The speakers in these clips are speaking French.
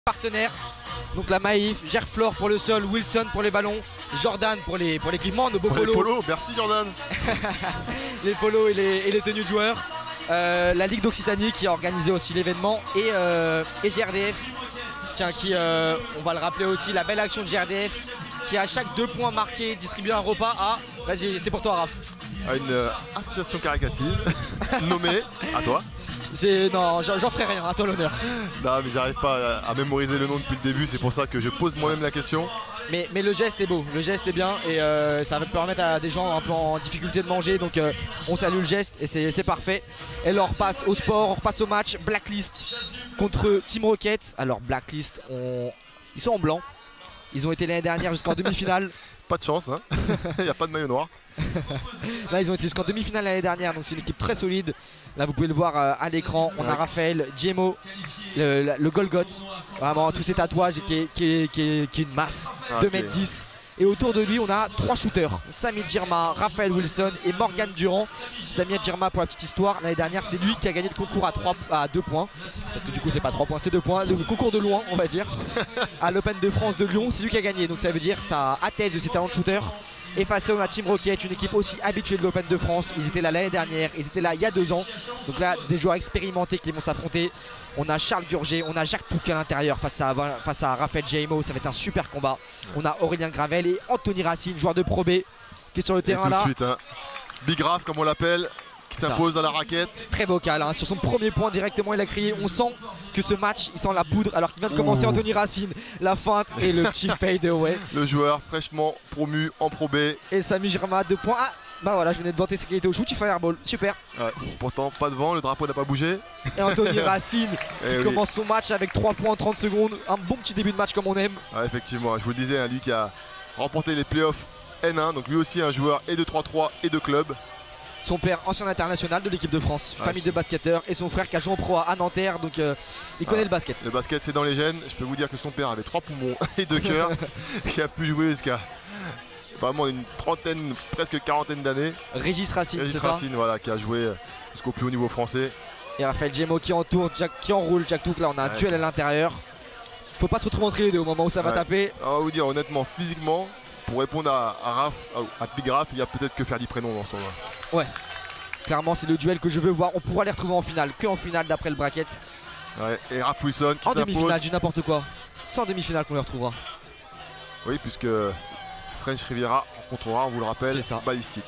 partenaires. Donc la Maïf, Gerflor pour le sol, Wilson pour les ballons, Jordan pour l'équipement, nos beaux polos. Merci Jordan. Les polos et les tenues de joueurs. La Ligue d'Occitanie qui a organisé aussi l'événement et GRDF. Tiens, qui, on va le rappeler aussi, la belle action de GRDF qui à chaque 2 points marqués distribue un repas à... Vas-y, c'est pour toi Raph. À une association caritative nommée, à toi. Non, j'en ferai rien, à toi l'honneur. Non mais j'arrive pas à mémoriser le nom depuis le début, c'est pour ça que je pose moi-même la question. Mais le geste est beau, le geste est bien et ça va permettre à des gens un peu en difficulté de manger, donc on salue le geste et c'est parfait. Et là on repasse au sport, on repasse au match, Blacklist contre Team Rocket. Alors Blacklist, ils sont en blanc, ils ont été l'année dernière jusqu'en demi-finale. Pas de chance, hein. Il n'y a pas de maillot noir. Là ils ont été jusqu'en demi-finale l'année dernière, donc c'est une équipe très solide. Là vous pouvez le voir à l'écran, on a Raphaël, Jemo, le Golgoth, vraiment tous ces tatouages qui est une masse, 2m10. Et autour de lui on a 3 shooters, Sami Djirma, Raphaël Wilson et Morgan Durand. Sami Djirma, pour la petite histoire, l'année dernière c'est lui qui a gagné le concours à 2 points. Parce que du coup c'est pas 3 points, c'est 2 points, le concours de loin on va dire. À l'Open de France de Lyon, c'est lui qui a gagné, donc ça veut dire ça atteste de ses talents de shooter. Et face à on a Team Rocket, une équipe aussi habituée de l'Open de France. Ils étaient là l'année dernière, ils étaient là il y a 2 ans. Donc là, des joueurs expérimentés qui vont s'affronter. On a Charles Gurgé, on a Jacques Pouquin à l'intérieur face à Raphaël Jemo. Ça va être un super combat. On a Aurélien Gravel et Anthony Racine, joueur de Pro B, qui est sur le terrain tout là. De suite, hein. Big Raph comme on l'appelle, qui s'impose à la raquette. Très vocal, hein. Sur son premier point directement il a crié. On sent que ce match il sent la poudre alors qu'il vient de commencer. Anthony Racine, la feinte et le petit fade away. Le joueur fraîchement promu en Pro B. Et Sami Djirma 2 points. Ah bah voilà, je venais de vanter ses qualités au shoot, il fait airball, super. Ouais, pourtant pas de vent, le drapeau n'a pas bougé. Et Anthony Racine qui commence son match avec 3 points en 30 secondes. Un bon petit début de match comme on aime. Ouais, effectivement, je vous le disais, hein, lui qui a remporté les playoffs N1, donc lui aussi un joueur et de 3-3 et de club. Son père, ancien international de l'équipe de France, famille de basketteurs, et son frère qui a joué en pro à Nanterre, donc il connaît le basket. Le basket c'est dans les gènes, je peux vous dire que son père avait 3 poumons et 2 cœurs, qui a pu jouer jusqu'à vraiment une trentaine, presque quarantaine d'années. Régis Racine, Régis Racine, voilà, qui a joué jusqu'au plus haut niveau français. Et Raphaël Jemo qui entoure, qui enroule Jack Touk, là on a un duel à l'intérieur. Faut pas se retrouver entre les deux au moment où ça va taper. On va vous dire honnêtement, physiquement, pour répondre à Big Raph, il y a peut-être que Ferdi Prénom dans ce tournoi. Ouais, clairement c'est le duel que je veux voir. On pourra les retrouver en finale, que en finale d'après le bracket. Ouais, et Raph Wilson qui en s'impose. demi-finale, du n'importe quoi. C'est en demi-finale qu'on les retrouvera. Oui, puisque French Riviera rencontrera, on vous le rappelle, Ballistic.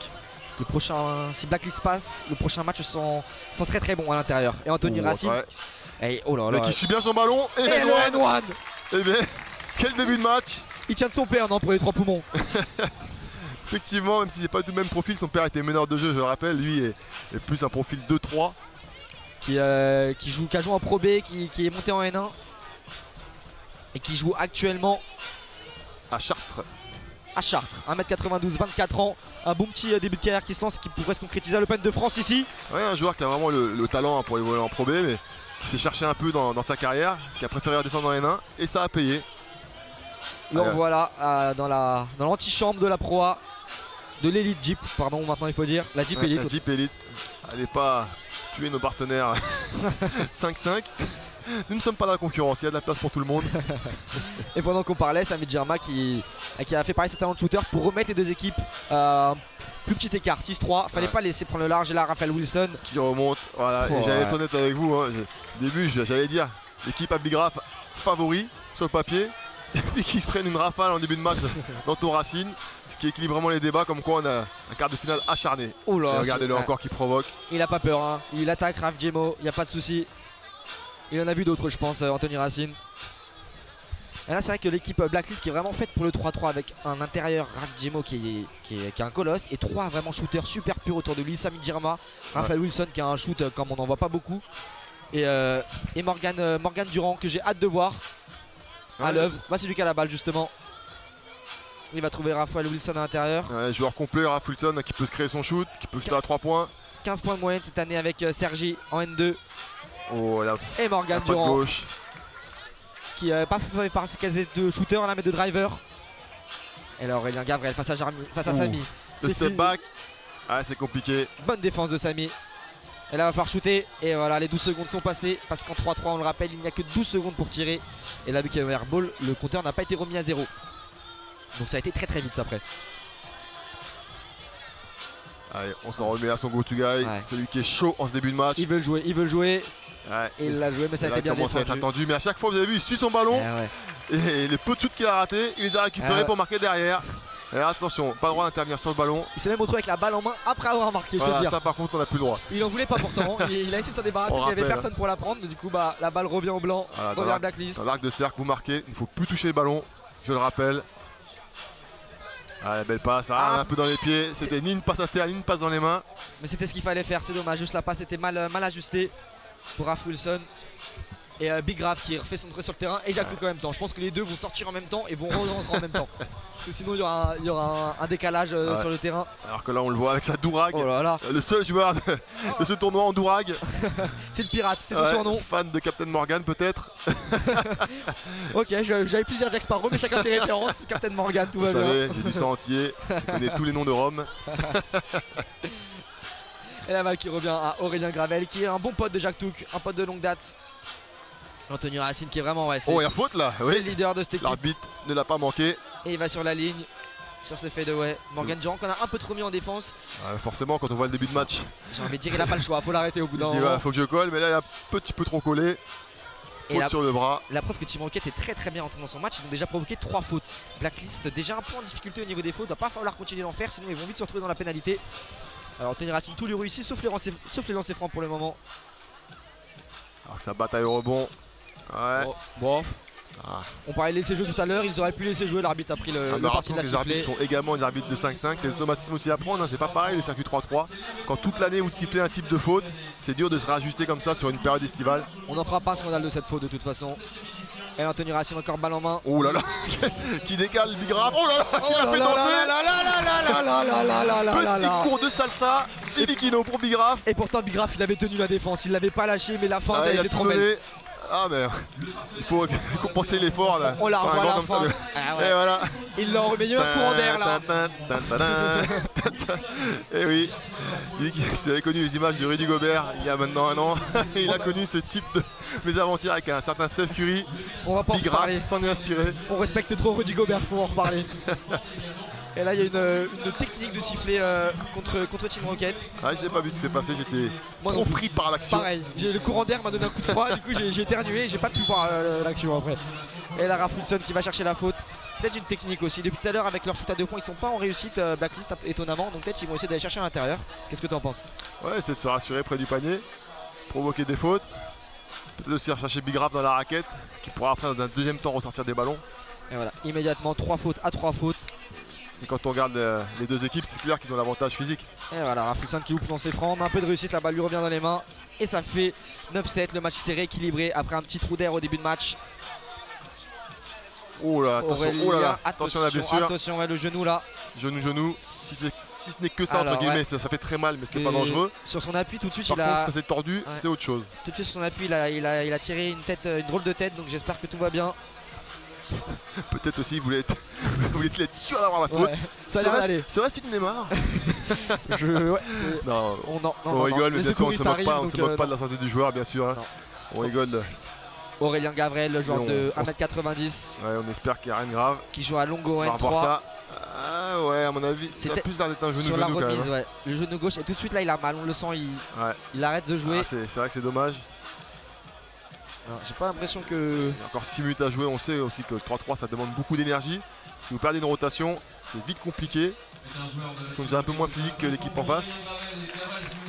Le prochain, si Blacklist passe, le prochain match sont très très bons à l'intérieur. Et Anthony Racine. Et oh là là. Qui suit bien son ballon. Et le N1. Eh bien, quel début de match. Il tient de son père, non, pour les 3 poumons. Effectivement, même si c'est pas du même profil, son père était meneur de jeu, je le rappelle. Lui est plus un profil 2-3. Qui a joué en Pro B, qui est monté en N1. Et qui joue actuellement à Chartres. À Chartres, 1m92, 24 ans, un bon petit début de carrière qui se lance, qui pourrait se concrétiser à l'Open de France ici. Ouais, un joueur qui a vraiment le talent pour évoluer en Pro B, mais qui s'est cherché un peu dans sa carrière, qui a préféré redescendre en N1 et ça a payé. Donc voilà, dans l'antichambre de la Pro A, de l'Elite Jeep, pardon maintenant il faut dire, la Jeep Elite. La Jeep Elite, allez pas tuer nos partenaires 5-5. Nous ne sommes pas dans la concurrence, il y a de la place pour tout le monde. Et pendant qu'on parlait, Sami Djirma qui a fait pareil ses talents de shooter pour remettre les deux équipes plus petit écart, 6-3. Fallait pas laisser prendre le large. Et là, Raphaël Wilson qui remonte. Voilà, et j'allais être honnête avec vous. Hein. Au début, j'allais dire l'équipe à Big Raph favori sur le papier. Et puis qu'ils se prennent une rafale en début de match d'Anto Racine. Ce qui équilibre vraiment les débats, comme quoi on a un quart de finale acharné. Oh là, regardez-le encore qui provoque. Il a pas peur, hein. Il attaque Raph Jemo, il n'y a pas de souci. Il en a vu d'autres, je pense, Anthony Racine. Et là, c'est vrai que l'équipe Blacklist qui est vraiment faite pour le 3-3 avec un intérieur, Raph Jemo qui est un colosse et 3 vraiment shooters super purs autour de lui. Sami Djirma, Raphaël Wilson qui a un shoot comme on n'en voit pas beaucoup. Et Morgan Durand que j'ai hâte de voir à l'œuvre. Bah, c'est lui qui a la balle justement. Il va trouver Raphaël Wilson à l'intérieur. Joueur complet, Raph Wilson qui peut se créer son shoot, qui peut shooter à 3 points. 15 points de moyenne cette année avec Sergi en N2. Oh, là, et Morgan Durand qui n'a pas fait par ses casettes de shooter là, mais de driver. Et là Aurélien Gabriel face à Sami. Le step back, c'est compliqué. Bonne défense de Sami. Et là, il va falloir shooter. Et voilà, les 12 secondes sont passées. Parce qu'en 3-3, on le rappelle, il n'y a que 12 secondes pour tirer. Et là, vu qu'il y avait airball, le compteur n'a pas été remis à 0. Donc ça a été très très vite après. Allez, on s'en remet à son go-to guy. Ouais. Celui qui est chaud en ce début de match. Il veut le jouer, il veut le jouer. Ouais. Et il l'a joué, mais ça a été bien commence à être défendu. attendu. Mais à chaque fois, vous avez vu, il suit son ballon. Et les peu de shoots qu'il a ratés, il les a récupérés pour marquer derrière. Et là, attention, pas le droit d'intervenir sur le ballon. Il s'est même retrouvé avec la balle en main après avoir marqué. Voilà, dire. ça par contre, on n'a plus le droit. Il en voulait pas pourtant. Il a essayé de s'en débarrasser, mais il n'y avait rappelle. personne pour la prendre. Du coup, bah, la balle revient au blanc, Voilà, revient à Blacklist. dans l'arc de cercle, vous marquez. Il ne faut plus toucher le ballon, je le rappelle. Allez, belle passe, un peu dans les pieds. C'était ni une passe à terre, ni une passe dans les mains. Mais c'était ce qu'il fallait faire, c'est dommage. Juste la passe était mal ajustée pour Raph Wilson. Et Big Raph qui refait son entrée sur le terrain et Jack Cook en même temps. Je pense que les deux vont sortir en même temps et vont rentrer en même temps. Parce que sinon il y aura un décalage sur le terrain. Alors que là on le voit avec sa Dourag. Oh là là. Le seul joueur de ce tournoi en Dourag. C'est le pirate, c'est son surnom. Fan de Captain Morgan peut-être. Ok, j'avais plus dire Jack Sparrow, mais chacun ses références. Captain Morgan, tout va bien. Vous savez, j'ai du sang entier, je connais tous les noms de Rome. Et la balle qui revient à Aurélien Gravel, qui est un bon pote de Jack Took, un pote de longue date. Anthony Racine qui est vraiment il y a faute là. C'est le leader de cette équipe. L'arbitre ne l'a pas manqué. Et il va sur la ligne. Sur ses fadeaways. Morgan Durand qu'on a un peu trop mis en défense. Forcément quand on voit le début de match. J'ai envie de dire il a pas le choix, faut l'arrêter au bout d'un moment. Il se dit faut que je colle, mais là il a un petit peu trop collé. Faute sur le bras. La preuve que Team Rocket est très très bien entré dans son match, ils ont déjà provoqué 3 fautes. Blacklist déjà un peu en difficulté au niveau des fautes, il va pas falloir continuer d'en faire, sinon ils vont vite se retrouver dans la pénalité. Alors Anthony Racine tout lui réussit sauf les lancers francs pour le moment. Alors que ça bataille au rebond. Ouais. Bon. On parlait de laisser jouer tout à l'heure, ils auraient pu laisser jouer, l'arbitre a pris le parti de la les arbitres sont également des arbitres de 5-5, c'est automatisme aussi à prendre, hein. C'est pas pareil le circuit 3-3. Quand toute l'année vous sifflez un type de faute, c'est dur de se réajuster comme ça sur une période estivale. On n'en fera pas un scandale de cette faute de toute façon. Et Anthony Racine encore balle en main. Oh là là, qui décale le Big Raph. Oh là là, qui l'a fait danser. Petit cours de salsa et Bikino pour Big Raph. Et pourtant Big Raph il avait tenu la défense, il l'avait pas lâché, mais la fin elle était trop belle. Ah mais il faut compenser l'effort là. On la revoit à la fin. Et voilà. Il l'a remis un courant d'air là. Et oui, il avait connu les images de Rudy Gobert il y a maintenant un an. Il a connu ce type de mésaventure avec un certain Steph Curry. On va pas en reparler. S'en est inspiré. On respecte trop Rudy Gobert pour en reparler. Et là il y a une technique de sifflet contre Team Rocket. Ah, je n'ai pas vu ce qui s'est passé, j'étais trop pris par l'action. Pareil, le courant d'air m'a donné un coup de froid, du coup j'ai éternué, j'ai pas pu voir l'action après. Et là Raph Wilson qui va chercher la faute. C'est peut-être une technique aussi. Depuis tout à l'heure avec leur shoot à 2 points, ils sont pas en réussite Blacklist étonnamment, donc peut-être ils vont essayer d'aller chercher à l'intérieur. Qu'est-ce que tu en penses? Ouais, c'est de se rassurer près du panier, provoquer des fautes. Peut-être aussi rechercher Big Raph dans la raquette, qui pourra après dans un deuxième temps ressortir des ballons. Et voilà, immédiatement 3 fautes à 3 fautes. Et quand on regarde les deux équipes, c'est clair qu'ils ont l'avantage physique. Et voilà, Raph Wilson qui loupe dans ses francs, on a un peu de réussite, la balle lui revient dans les mains. Et ça fait 9-7, le match s'est rééquilibré après un petit trou d'air au début de match. Oh là, attention, oh là là, attention à la blessure. Attention, ouais, le genou là. Genou. Si ce n'est que ça, alors, entre guillemets, ça fait très mal, mais ce n'est pas dangereux. Sur son appui, tout de suite, Par contre, ça s'est tordu, c'est autre chose. Tout de suite, sur son appui, il a tiré une drôle de tête, donc j'espère que tout va bien. Peut-être aussi, vous voulez être sûr d'avoir la faute. Ouais, ça a l'air d'aller. Serait-ce une Neymar? Non, on rigole, mais bien sûr, on ne se moque pas de la santé du joueur, bien sûr. Hein. On rigole. Aurélien Gavrel, le joueur de 1m90. Ouais, on espère qu'il n'y a rien de grave. Qui joue à Longo N3. On va voir ça. Ah ouais, à mon avis, ça a plus l'air d'être un genou sur genou la remise, quand même. Ouais. Le genou gauche, et tout de suite là, il a mal, on le sent, il arrête de jouer. C'est vrai que c'est dommage. J'ai pas l'impression que... Il y a encore 6 minutes à jouer, on sait aussi que le 3-3 ça demande beaucoup d'énergie. Si vous perdez une rotation, c'est vite compliqué. Ils sont déjà un peu moins physiques que l'équipe en face.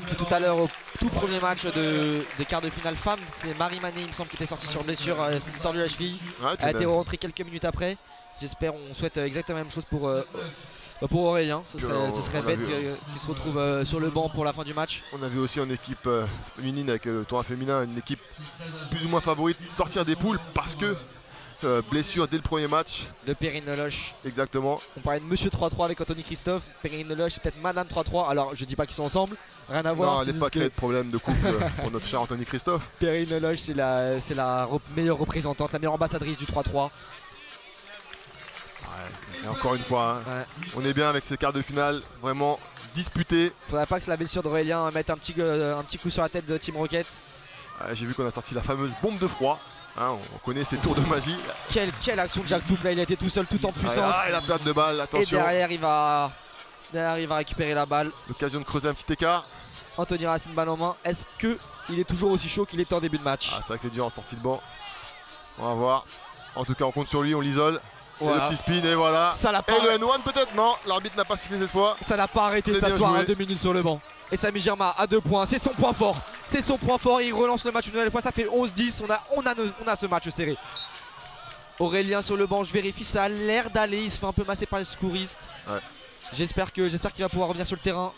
C'est tout à l'heure au tout premier match des quarts de finale femmes. C'est Marie Mané, il me semble, qui était sortie sur blessure, c'est tordu la cheville. Elle a été rentrée quelques minutes après. J'espère, on souhaite exactement la même chose pour Aurélien. Ce serait bête qu'il se retrouve sur le banc pour la fin du match. On a vu aussi en équipe féminine avec le tournoi féminin une équipe plus ou moins favorite sortir des poules parce que blessure dès le premier match. De Perrine Leloche. Exactement. On parlait de Monsieur 3-3 avec Anthony Christophe. Perrine Leloche, c'est peut-être Madame 3-3. Alors je dis pas qu'ils sont ensemble, rien à voir. Non, il n'est pas créé de problème de couple pour notre cher Anthony Christophe. Perrine Leloche, c'est la meilleure représentante, la meilleure ambassadrice du 3-3. Et encore une fois, hein, on est bien avec ces quarts de finale, vraiment disputés. Faudrait pas que la blessure d'Aurélien mette un petit coup sur la tête de Team Rocket. J'ai vu qu'on a sorti la fameuse bombe de froid. Hein, on connaît ces tours de magie. Quelle action de Jack Touk là, il a été tout seul, tout en puissance. Et la perte de balle, attention. Et derrière il va récupérer la balle. L'occasion de creuser un petit écart. Anthony Racine, balle en main. Est-ce qu'il est toujours aussi chaud qu'il était en début de match? C'est vrai que c'est dur en sortie de banc. On va voir. En tout cas, on compte sur lui, on l'isole. Voilà. Le petit spin et voilà. Ça l'a pas et le N1 peut-être, non. L'arbitre n'a pas sifflé cette fois. Ça n'a pas arrêté de s'asseoir à 2 minutes sur le banc. Et Samy Germain à 2 points. C'est son point fort. C'est son point fort. Il relance le match une nouvelle fois. Ça fait 11-10. On a ce match serré. Aurélien sur le banc. Je vérifie. Ça a l'air d'aller. Il se fait un peu masser par les secouristes. Ouais. J'espère qu'il va pouvoir revenir sur le terrain.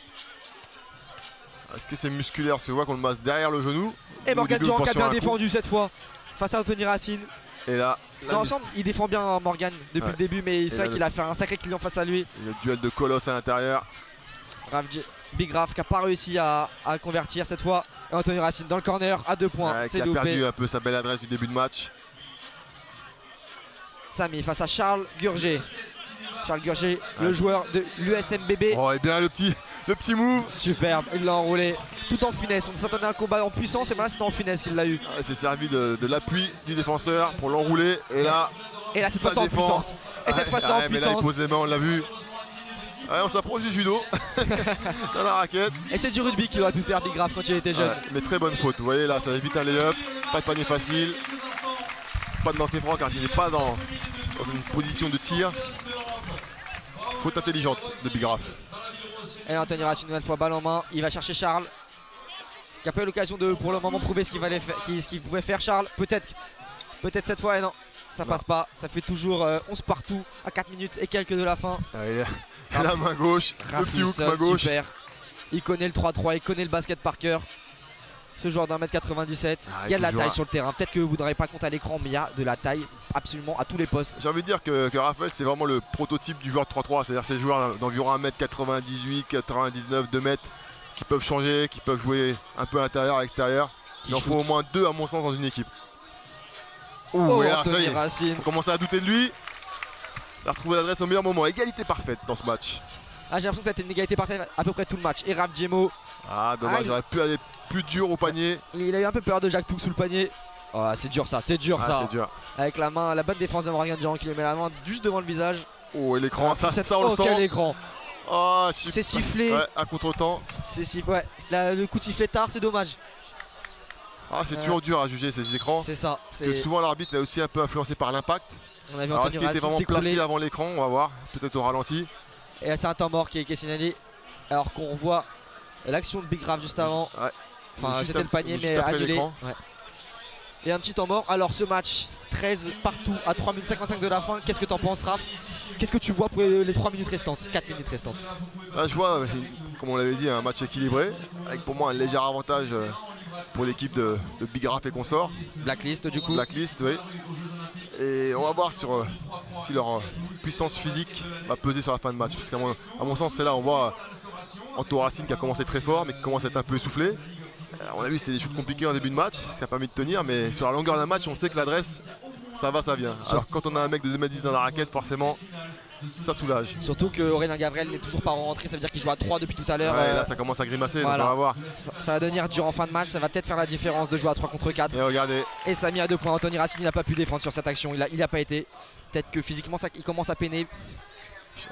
Est-ce que c'est musculaire? Se voit qu'on le masse derrière le genou. Et Morgan Durand qui a bien défendu cette fois face à Anthony Racine. Et là, dans l'ensemble, il défend bien Morgan depuis le début, mais c'est vrai qu'il a fait un sacré client face à lui. Il y a le duel de colosse à l'intérieur. Big Raph qui n'a pas réussi à convertir cette fois. Et Anthony Racine dans le corner à 2 points. Qui a perdu un peu sa belle adresse du début de match. Samy face à Charles Gurgé. Charles Gurgé, le joueur de l'USMBB. Oh, et bien le petit move. Superbe, il l'a enroulé tout en finesse. On s'attendait à un combat en puissance et maintenant c'est en finesse qu'il l'a eu. Il s'est servi de l'appui du défenseur pour l'enrouler. Et là cette fois c'est en puissance. Et cette fois c'est en mais puissance. là il pose les mains, on l'a vu. On s'approche du judo dans la raquette. Et c'est du rugby qu'il aurait pu faire Big Raph quand il était jeune. Mais très bonne faute. Vous voyez là, ça évite un lay-up. Pas de panier facile. Pas de lancer franc car il n'est pas dans une position de tir. Faute intelligente de Big Raph. Et Anthony Racine une nouvelle fois balle en main. Il va chercher Charles. Qui a pas eu l'occasion de pour le moment prouver ce qu'il pouvait faire Charles. Peut-être cette fois et non. Ça passe pas. Ça fait toujours 11 partout à 4 minutes et quelques de la fin. La main gauche. Le petit hook main gauche. Super. Il connaît le 3-3, il connaît le basket par cœur. Ce joueur d'1m97, il y a de la taille sur le terrain. Peut-être que vous n'aurez pas compte à l'écran, mais il y a de la taille absolument à tous les postes. J'ai envie de dire que Raphaël, c'est vraiment le prototype du joueur de 3-3. C'est-à-dire ces joueurs d'environ 1m98, 99, 2 mètres qui peuvent changer, qui peuvent jouer un peu à l'intérieur, à l'extérieur. Il en faut au moins 2 à mon sens dans une équipe. Anthony Racine. On commence à douter de lui. Il a retrouvé l'adresse au meilleur moment. Égalité parfaite dans ce match. J'ai l'impression que ça a été une égalité parfaite à peu près tout le match. Et Raph Djemo. Dommage, il aurait pu aller plus dur au panier. Il a eu un peu peur de Jack Touk sous le panier. C'est dur ça, c'est dur ça. Dur. Avec la main, la bonne défense de Morgan Durand qui lui met la main juste devant le visage. Et l'écran, ça on le sent. Quel écran. C'est sifflé. À contre-temps. C'est sifflé. Le coup de sifflet tard, c'est dommage. C'est toujours dur à juger ces écrans. C'est ça. Parce que souvent l'arbitre est aussi un peu influencé par l'impact. On avait Est-ce qu'il était vraiment placé avant l'écran? On va voir, peut-être au ralenti. Et c'est un temps mort qui est signalé. Alors qu'on voit l'action de Big Raph juste avant. Enfin, c'était le panier mais annulé. Et un petit temps mort. Alors ce match, 13 partout à 3 minutes 55 de la fin. Qu'est-ce que t'en penses, Raph? Qu'est-ce que tu vois pour les 3 minutes restantes, 4 minutes restantes? Je vois, comme on l'avait dit, un match équilibré. Avec pour moi un léger avantage pour l'équipe de Big Raph et consorts. Blacklist du coup. Blacklist, oui. Et on va voir si leur puissance physique va peser sur la fin de match. Parce qu'à mon sens, c'est là on voit Anthony Racine qui a commencé très fort mais qui commence à être un peu essoufflé. On a vu c'était des shoots compliqués en début de match, ce qui a permis de tenir, mais sur la longueur d'un match on sait que l'adresse ça va, ça vient. Alors quand on a un mec de 2m10 dans la raquette, forcément ça soulage. Surtout que Aurélien Gabriel n'est toujours pas rentré, ça veut dire qu'il joue à 3 depuis tout à l'heure. Là ça commence à grimacer, donc on va voir. Ça va devenir dur en fin de match, ça va peut-être faire la différence de jouer à 3 contre 4. Et regardez. Et Samy à 2 points, Anthony Racine n'a pas pu défendre sur cette action, il n'a pas été. Peut-être que physiquement il commence à peiner.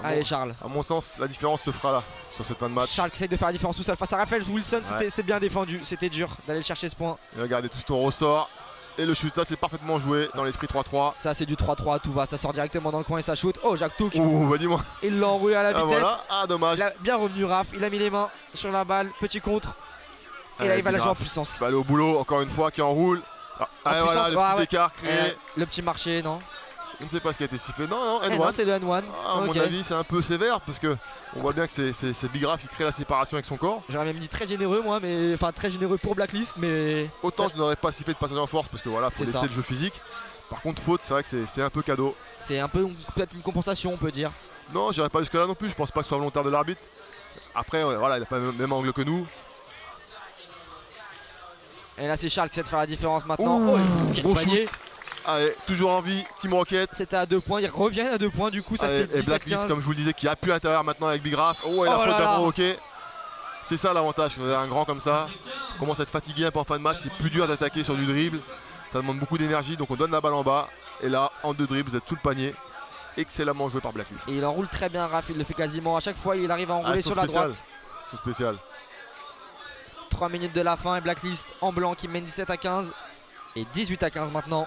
Allez Charles. À mon sens la différence se fera là sur cette fin de match. Charles qui essaye de faire la différence tout seul face à Raphaël Wilson, c'est bien défendu, c'était dur d'aller chercher ce point. Et regardez tout ton ressort. Et le shoot, ça c'est parfaitement joué dans l'esprit 3-3. Ça c'est du 3-3 à tout va, ça sort directement dans le coin et ça shoot. Oh Jack Touk. Dis-moi. Il l'a enroulé à la vitesse. Voilà. Dommage. Il a bien revenu Raph, il a mis les mains sur la balle, petit contre. Et là il va la jouer en puissance. Aller au boulot encore une fois qui enroule. Voilà le petit écart créé. Le petit marché, non? Je ne sais pas ce qui a été sifflé. Non, N1. Non, c'est le N1. À mon avis, c'est un peu sévère parce que on voit bien que c'est Big Raph qui crée la séparation avec son corps. J'aurais même dit très généreux, moi, mais enfin très généreux pour Blacklist, mais. Autant je n'aurais pas sifflé de passage en force parce que voilà, faut laisser le jeu physique. Par contre, faute, c'est vrai que c'est un peu cadeau. C'est un peu peut-être une compensation, on peut dire. Non, j'irai pas jusque là non plus. Je pense pas que ce soit volontaire de l'arbitre. Après, voilà, il n'a pas le même angle que nous. Et là, c'est Charles qui essaie de faire la différence maintenant. Quel panier! Allez, toujours en vie, Team Rocket. C'était à 2 points, ils reviennent à 2 points du coup, ça Allez, fait 17-15. Et Blacklist, comme je vous le disais, qui appuie à l'intérieur maintenant avec Big Raph. Oh, et la Oh faute là à là. provoquer. C'est ça l'avantage, quand vous avez un grand comme ça, on commence à être fatigué un peu en fin de match, c'est plus dur d'attaquer sur du dribble. Ça demande beaucoup d'énergie, donc on donne la balle en bas. Et là, en 2 dribbles, vous êtes sous le panier. Excellemment joué par Blacklist. Et il enroule très bien Raph, il le fait quasiment à chaque fois, il arrive à enrouler sur la droite. C'est spécial. 3 minutes de la fin et Blacklist en blanc qui mène 17-15 et 18-15 maintenant.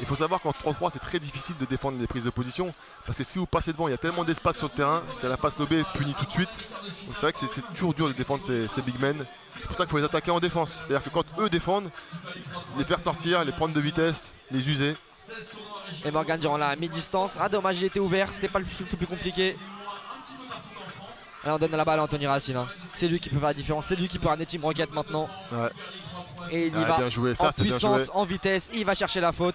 Il faut savoir qu'en 3-3 c'est très difficile de défendre les prises de position parce que si vous passez devant il y a tellement d'espace sur le terrain que la passe lobée est punie tout de suite. Donc c'est vrai que c'est toujours dur de défendre ces big men. C'est pour ça qu'il faut les attaquer en défense. C'est-à-dire que quand eux défendent, les faire sortir, les prendre de vitesse, les user. Et Morgan Durand là à mi-distance. Ah dommage il était ouvert, c'était pas le shoot le plus compliqué. Alors on donne la balle à Anthony Racine. Hein. C'est lui qui peut faire la différence, c'est lui qui peut ramener Team Rocket maintenant. Ouais. Et il y va bien joué. Ça, en puissance, en vitesse, il va chercher la faute.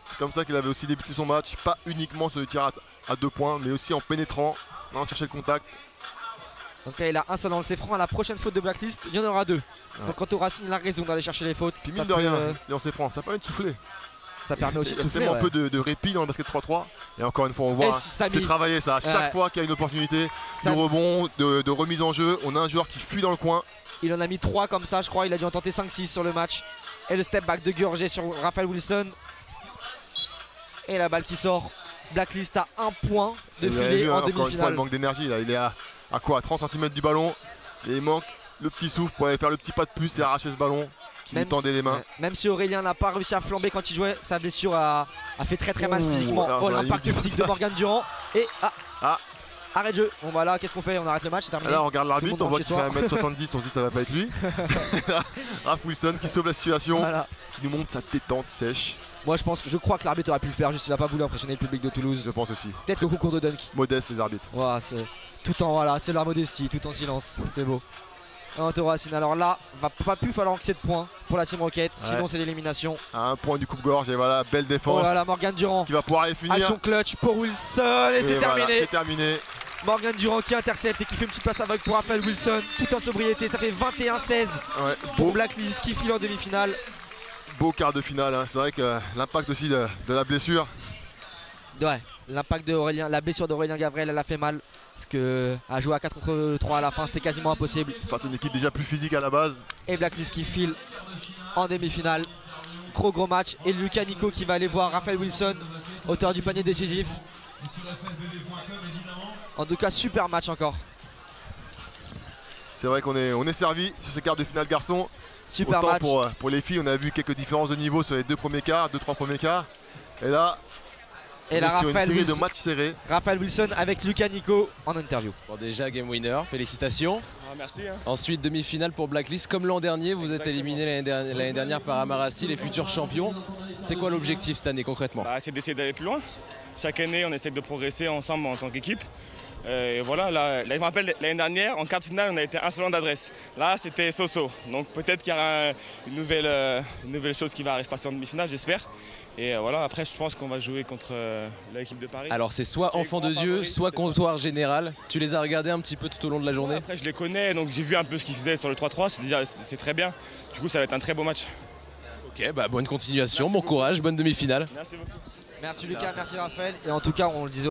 C'est comme ça qu'il avait aussi débuté son match, pas uniquement sur le tir à 2 points, mais aussi en pénétrant, en cherchant le contact. Donc là il a un seul lancer franc, à la prochaine faute de Blacklist, il y en aura 2. Ouais. Donc quand Racine il a raison d'aller chercher les fautes. Puis mine de rien, les lancers francs, ça permet de souffler. Ça permet aussi de souffler. Il y a tellement peu de répit dans le basket 3-3. Et encore une fois, on voit, c'est travaillé ça. À chaque fois qu'il y a une opportunité de rebond, de remise en jeu, on a un joueur qui fuit dans le coin. Il en a mis 3 comme ça, je crois. Il a dû en tenter 5-6 sur le match. Et le step back de Gurgé sur Raphaël Wilson. Et la balle qui sort. Blacklist à 1 point de filet en demi-finale. Il manque d'énergie là. Il est à quoi, 30 cm du ballon. Et il manque le petit souffle pour aller faire le petit pas de plus et arracher ce ballon. Qui lui tendait les mains. Même si Aurélien n'a pas réussi à flamber quand il jouait, sa blessure a fait très mal physiquement. Oh l'impact physique de Morgan Durand. Et arrêt de jeu. Bon voilà, qu'est-ce qu'on fait? On arrête le match, c'est terminé. Là on regarde l'arbitre, on voit qu'il fait 1m70, on se dit ça va pas être lui. Raph Wilson qui sauve la situation, qui nous montre sa détente sèche. Moi je crois que l'arbitre aurait pu le faire, juste il a pas voulu impressionner le public de Toulouse. Je pense aussi. Peut-être le concours de dunk. Modeste les arbitres. Voilà, c'est tout en c'est leur modestie, tout en silence, c'est beau. Anthony Racine, alors là, va pas plus falloir enquêter de points pour la Team Rocket, sinon c'est l'élimination. À 1 point du coupe-gorge et voilà, belle défense. Voilà, Morgan Durand qui va pouvoir aller finir. Action clutch pour Wilson et c'est terminé. C'est terminé. Morgan Durand qui intercepte et qui fait une petite passe aveugle pour Raphaël Wilson, tout en sobriété, ça fait 21-16 pour Blacklist qui file en demi-finale. Beau quart de finale, hein. C'est vrai que l'impact aussi de la blessure. Ouais, l'impact d'Aurélien, la blessure d'Aurélien Gavrel, elle a fait mal. Parce que à jouer à 4 contre 3 à la fin, c'était quasiment impossible. Enfin, c'est une équipe déjà plus physique à la base. Et Blacklist qui file en demi-finale. Gros match. Et Lucas Nico qui va aller voir Raphaël Wilson, auteur du panier décisif. En tout cas, super match encore. C'est vrai qu'on est servi sur ces quarts de finale garçons. Super autant match. Pour les filles, on a vu quelques différences de niveau sur les 2 premiers quarts, 2-3 premiers quarts. Et là, et là, sur une série de matchs serrés. Raphaël Wilson avec Lucas Nico en interview. Bon, déjà game winner, félicitations. Merci. Ensuite demi-finale pour Blacklist. Comme l'an dernier, vous êtes éliminé l'année dernière par Amarassi, les futurs champions. C'est quoi l'objectif cette année concrètement? C'est d'essayer d'aller plus loin. Chaque année, on essaie de progresser ensemble en tant qu'équipe. Et voilà, là, je me rappelle l'année dernière, en quart de finale, on a été insolent d'adresse. Là, c'était so-so. Donc peut-être qu'il y aura une nouvelle chose qui va se passer en demi-finale, j'espère. Et voilà, après, je pense qu'on va jouer contre l'équipe de Paris. Alors, c'est soit Enfant de Dieu, soit comptoir général. Tu les as regardés un petit peu tout au long de la journée? Après, je les connais, donc j'ai vu un peu ce qu'ils faisaient sur le 3-3. C'est très bien. Du coup, ça va être un très beau match. Ok, bah bonne continuation, bon courage, bonne demi-finale. Merci beaucoup. Merci Lucas, merci Raphaël. Et en tout cas, on le disait.